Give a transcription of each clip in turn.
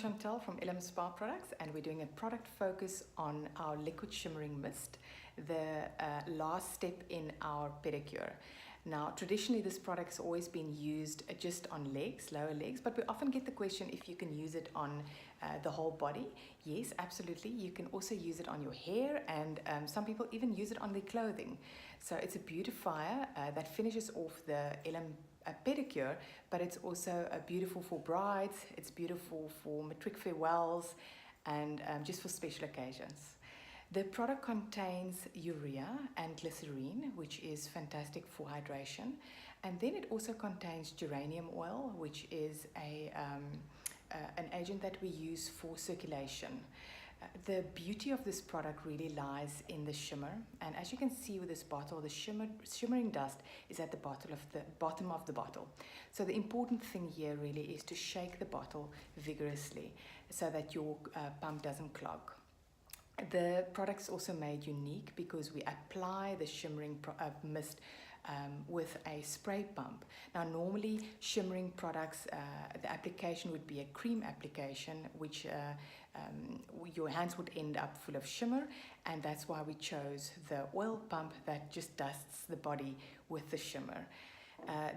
Chantel from Elim Spa Products, and we're doing a product focus on our liquid shimmering mist, the last step in our pedicure. Now, traditionally this product has always been used just on legs, lower legs, but we often get the question if you can use it on the whole body. Yes, absolutely. You can also use it on your hair, and some people even use it on their clothing. So it's a beautifier that finishes off the Elim pedicure, but it's also beautiful for brides, it's beautiful for matric farewells, and just for special occasions. The product contains urea and glycerine, which is fantastic for hydration, and then it also contains geranium oil, which is an agent that we use for circulation. The beauty of this product really lies in the shimmer, and as you can see with this bottle, the shimmering dust is at the bottom of the bottle. So the important thing here really is to shake the bottle vigorously so that your pump doesn't clog. The product's also made unique because we apply the shimmering mist with a spray pump. Now, normally shimmering products, the application would be a cream application, which your hands would end up full of shimmer, and that's why we chose the oil pump that just dusts the body with the shimmer.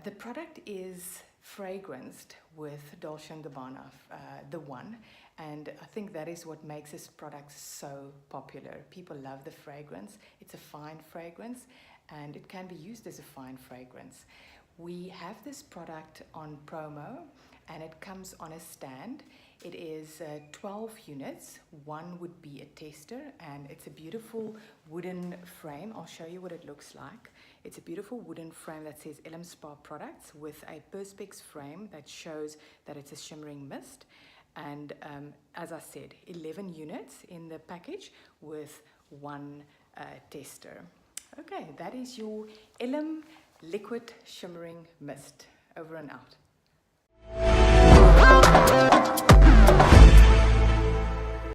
The product is fragranced with Dolce & Gabbana, the One, and I think that is what makes this product so popular. People love the fragrance. It's a fine fragrance, and it can be used as a fine fragrance. We have this product on promo, and it comes on a stand. It is 12 units. One would be a tester, and it's a beautiful wooden frame. I'll show you what it looks like. It's a beautiful wooden frame that says Elim Spa Products with a perspex frame that shows that it's a shimmering mist. And as I said, 11 units in the package with one tester. Okay, that is your Elim Liquid Shimmering Mist. Over and out.